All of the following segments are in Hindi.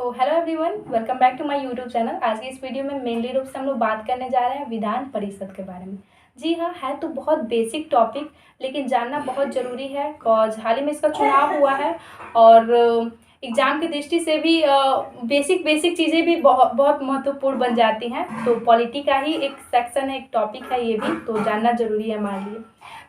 तो hello everyone, welcome back to my YouTube channel. आज की इस वीडियो में मेनली रूप से हम लोग बात करने जा रहे हैं विधान परिषद के बारे में। जी हाँ, है तो बहुत बेसिक टॉपिक, लेकिन जानना बहुत ज़रूरी है कॉज हाल ही में इसका चुनाव हुआ है और एग्ज़ाम की दृष्टि से भी बेसिक बेसिक चीज़ें भी बहुत बहुत महत्वपूर्ण बन जाती हैं। तो पॉलिटी का ही एक सेक्शन है, एक टॉपिक है, ये भी तो जानना ज़रूरी है हमारे लिए।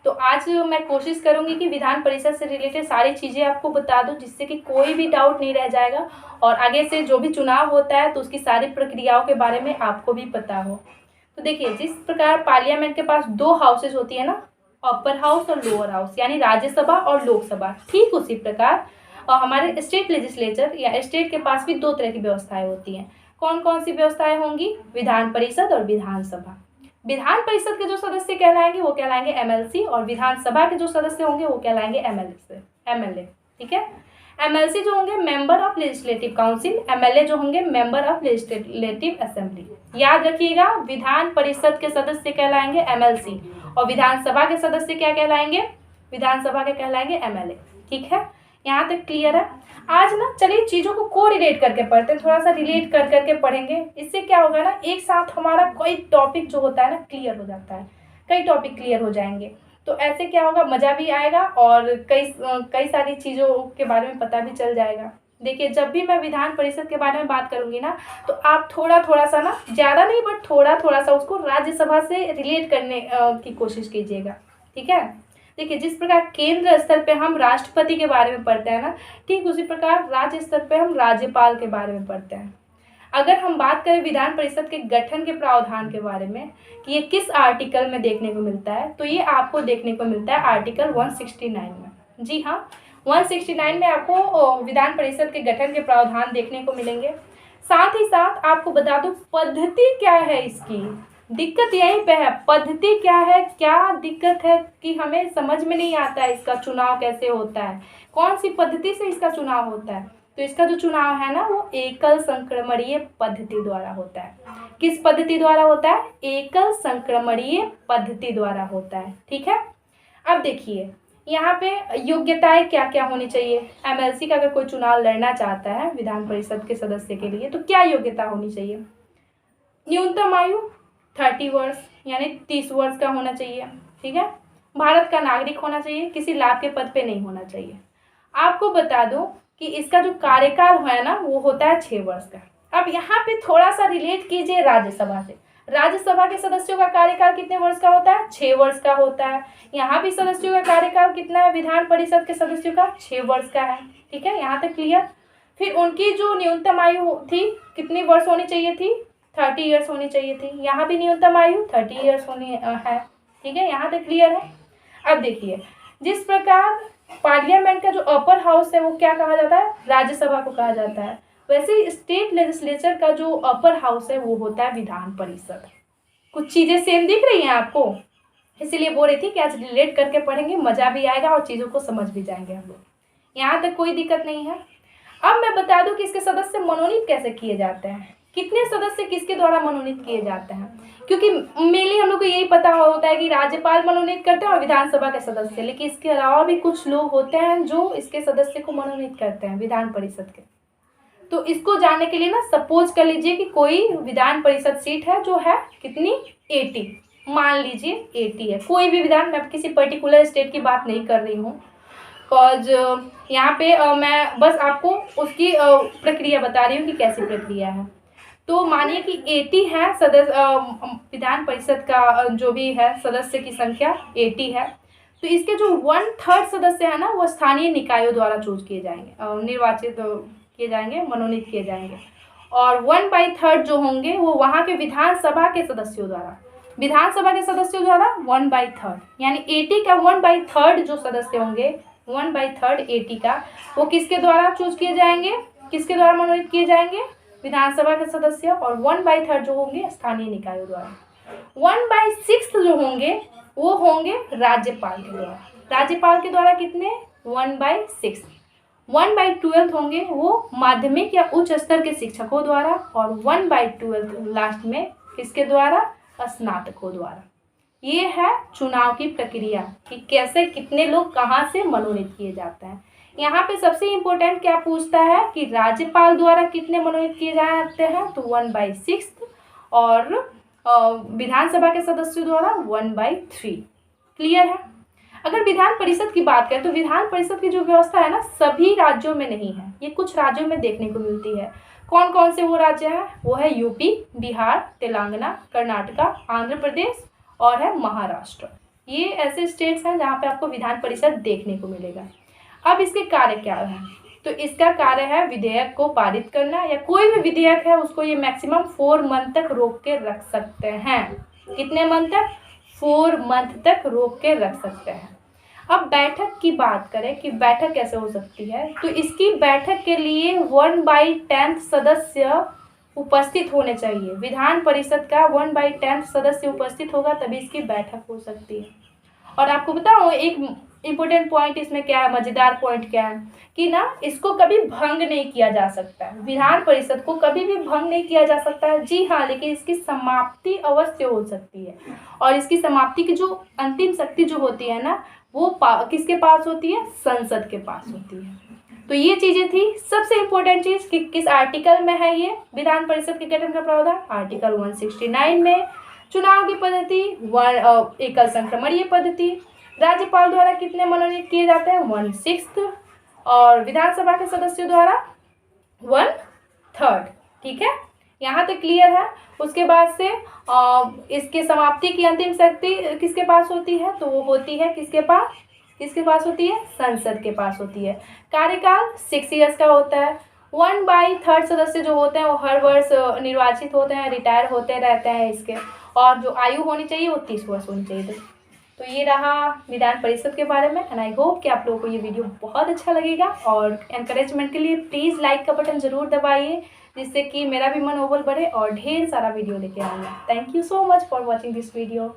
तो आज मैं कोशिश करूंगी कि विधान परिषद से रिलेटेड सारी चीज़ें आपको बता दूं, जिससे कि कोई भी डाउट नहीं रह जाएगा और आगे से जो भी चुनाव होता है तो उसकी सारी प्रक्रियाओं के बारे में आपको भी पता हो। तो देखिए, जिस प्रकार पार्लियामेंट के पास दो हाउसेज होती है ना, अपर हाउस और लोअर हाउस, यानी राज्यसभा और लोकसभा, ठीक उसी प्रकार हमारे स्टेट लेजिस्लेचर या स्टेट के पास भी दो तरह की व्यवस्थाएं होती हैं। कौन कौन सी व्यवस्थाएं होंगी? विधान परिषद और विधानसभा। विधान परिषद के जो सदस्य कहलाएंगे वो कहलाएंगे एमएलसी, और विधानसभा के जो सदस्य होंगे वो कहलाएंगे एमएलए। ठीक है। एमएलसी जो होंगे member of legislative council, MLA जो होंगे मेंबर ऑफ लेजिस्लेटिव असेंबली। याद रखिएगा, विधान परिषद के सदस्य कहलाएंगे एमएलसी और विधानसभा के सदस्य क्या कहलाएंगे? विधानसभा के कहलाएंगे एमएलए। ठीक है, यहाँ तक क्लियर है। आज ना चलिए चीज़ों को को रिलेट करके पढ़ते हैं, थोड़ा सा रिलेट कर करके पढ़ेंगे। इससे क्या होगा ना, एक साथ हमारा कोई टॉपिक जो होता है ना क्लियर हो जाता है, कई टॉपिक क्लियर हो जाएंगे। तो ऐसे क्या होगा, मज़ा भी आएगा और कई सारी चीज़ों के बारे में पता भी चल जाएगा। देखिए, जब भी मैं विधान परिषद के बारे में बात करूंगी ना, तो आप थोड़ा थोड़ा सा ना, ज़्यादा नहीं बट थोड़ा थोड़ा सा उसको राज्यसभा से रिलेट करने की कोशिश कीजिएगा। ठीक है। देखिए, जिस प्रकार केंद्र स्तर पे हम राष्ट्रपति के बारे में पढ़ते हैं ना, ठीक उसी प्रकार राज्य स्तर पे हम राज्यपाल के बारे में पढ़ते हैं। अगर हम बात करें विधान परिषद के गठन के प्रावधान के बारे में कि ये किस आर्टिकल में देखने को मिलता है, तो ये आपको देखने को मिलता है आर्टिकल 169 में। जी हाँ, 169 में आपको विधान परिषद के गठन के प्रावधान देखने को मिलेंगे। साथ ही साथ आपको बता दूं पद्धति क्या है इसकी। दिक्कत यहीं पे है, पद्धति क्या है, क्या दिक्कत है कि हमें समझ में नहीं आता है इसका चुनाव कैसे होता है, कौन सी पद्धति से इसका चुनाव होता है। तो इसका जो चुनाव है ना, वो एकल संक्रमणीय पद्धति द्वारा होता है। किस पद्धति द्वारा होता है? एकल संक्रमणीय पद्धति द्वारा होता है। ठीक है। अब देखिए, यहाँ पे योग्यताएं क्या क्या होनी चाहिए। एमएलसी का अगर कोई चुनाव लड़ना चाहता है विधान परिषद के सदस्य के लिए, तो क्या योग्यता होनी चाहिए? न्यूनतम आयु 30 वर्ष यानी 30 वर्ष का होना चाहिए। ठीक है। भारत का नागरिक होना चाहिए, किसी लाभ के पद पे नहीं होना चाहिए। आपको बता दूं कि इसका जो कार्यकाल है ना, वो होता है 6 वर्ष का। अब यहाँ पे थोड़ा सा रिलेट कीजिए राज्यसभा से। राज्यसभा के सदस्यों का कार्यकाल कितने वर्ष का होता है? 6 वर्ष का होता है। यहाँ भी सदस्यों का कार्यकाल कितना है? विधान परिषद के सदस्यों का 6 वर्ष का है। ठीक है, यहाँ तक क्लियर। फिर उनकी जो न्यूनतम आयु थी, कितनी वर्ष होनी चाहिए थी? 30 ईयर्स होनी चाहिए थी। यहाँ भी न्यूनतम आयु 30 ईयर्स होनी है। ठीक है, यहाँ तक क्लियर है। अब देखिए, जिस प्रकार पार्लियामेंट का जो अपर हाउस है वो क्या कहा जाता है? राज्यसभा को कहा जाता है। वैसे स्टेट लेजिस्लेचर का जो अपर हाउस है वो होता है विधान परिषद। कुछ चीजें सेम दिख रही हैं आपको, इसीलिए बोल रही थी कि आज रिलेट करके पढ़ेंगे, मजा भी आएगा और चीजों को समझ भी जाएंगे हम लोग। यहाँ तक कोई दिक्कत नहीं है। अब मैं बता दूं कि इसके सदस्य मनोनीत कैसे किए जाते हैं, कितने सदस्य किसके द्वारा मनोनीत किए जाते हैं। क्योंकि मेनली हम लोग को यही पता होता है कि राज्यपाल मनोनीत करते हैं और विधानसभा के सदस्य, लेकिन इसके अलावा भी कुछ लोग होते हैं जो इसके सदस्य को मनोनीत करते हैं विधान परिषद के। तो इसको जानने के लिए ना, सपोज कर लीजिए कि कोई विधान परिषद सीट है जो है कितनी, 80, मान लीजिए 80 है। कोई भी विधान, मैं किसी पर्टिकुलर स्टेट की बात नहीं कर रही हूँ, कॉज यहाँ पे मैं बस आपको उसकी प्रक्रिया बता रही हूँ कि कैसी प्रक्रिया है। तो मानिए कि 80 है सदस्य, विधान परिषद का जो भी है सदस्य की संख्या 80 है। तो इसके जो 1/3 सदस्य है ना, वो स्थानीय निकायों द्वारा चूज किए जाएंगे, निर्वाचित किए जाएंगे, मनोनीत किए जाएंगे। और 1/3 जो होंगे वो वहाँ के विधानसभा के सदस्यों द्वारा, विधानसभा के सदस्यों द्वारा 1/3, यानी 80 का 1/3 जो सदस्य होंगे, 1/3 80 का, वो किसके द्वारा चूज किए जाएंगे, किसके द्वारा मनोनीत किए जाएंगे? विधानसभा के सदस्य। और 1/3 जो होंगे स्थानीय निकायों द्वारा। 1/6 जो होंगे वो होंगे राज्यपाल के द्वारा। राज्यपाल के द्वारा कितने? 1/6। 1/12 होंगे वो माध्यमिक या उच्च स्तर के शिक्षकों द्वारा, और 1/12 लास्ट में किसके द्वारा? स्नातकों द्वारा। ये है चुनाव की प्रक्रिया कि कैसे कितने लोग कहाँ से मनोनीत किए जाते हैं। यहाँ पे सबसे इम्पोर्टेंट क्या पूछता है कि राज्यपाल द्वारा कितने मनोनीत किए जाते हैं, तो 1/6, और विधानसभा के सदस्यों द्वारा 1/3। क्लियर है। अगर विधान परिषद की बात करें तो विधान परिषद की जो व्यवस्था है ना, सभी राज्यों में नहीं है, ये कुछ राज्यों में देखने को मिलती है। कौन कौन से वो राज्य हैं, वो है यूपी, बिहार, तेलंगाना, कर्नाटका, आंध्र प्रदेश और है महाराष्ट्र। ये ऐसे स्टेट्स हैं जहाँ पे आपको विधान परिषद देखने को मिलेगा। अब इसके कार्य क्या है, तो इसका कार्य है विधेयक को पारित करना, या कोई भी विधेयक है उसको ये मैक्सिमम 4 मंथ तक रोक के रख सकते हैं। कितने मंथ तक, 4 मंथ तक रोक के रख सकते हैं। अब बैठक की बात करें कि बैठक कैसे हो सकती है, तो इसकी बैठक के लिए 1/10 सदस्य उपस्थित होने चाहिए। विधान परिषद का 1/10 सदस्य उपस्थित होगा तभी इसकी बैठक हो सकती है। और आपको बताऊँ एक इम्पोर्टेंट पॉइंट इसमें क्या है, मज़ेदार पॉइंट क्या है कि ना, इसको कभी भंग नहीं किया जा सकता है। विधान परिषद को कभी भी भंग नहीं किया जा सकता है। जी हाँ, लेकिन इसकी समाप्ति अवश्य हो सकती है, और इसकी समाप्ति की जो अंतिम शक्ति जो होती है ना, वो किसके पास होती है, संसद के पास होती है। तो ये चीज़ें थी। सबसे इम्पोर्टेंट चीज़ कि किस आर्टिकल में है ये विधान परिषद के गठन का प्रावधान, आर्टिकल 169 में। चुनाव की पद्धति एकल संक्रमणीय पद्धति। राज्यपाल द्वारा कितने मनोनीत किए जाते हैं, 1/6, और विधानसभा के सदस्यों द्वारा 1/3। ठीक है, यहाँ तक क्लियर है। उसके बाद से इसके समाप्ति की अंतिम शक्ति किसके पास होती है, तो वो होती है किसके पास होती है, संसद के पास होती है। कार्यकाल 6 ईयर्स का होता है। 1/3 सदस्य जो होते हैं वो हर वर्ष निर्वाचित होते हैं, रिटायर होते रहते हैं इसके, और जो आयु होनी चाहिए वो 30 वर्ष होनी चाहिए। तो ये रहा विधान परिषद के बारे में, एंड आई होप कि आप लोगों को ये वीडियो बहुत अच्छा लगेगा। और एनकरेजमेंट के लिए प्लीज़ लाइक का बटन ज़रूर दबाइए, जिससे कि मेरा भी मनोबल बढ़े और ढेर सारा वीडियो लेके आऊँगा। Thank you so much for watching this video.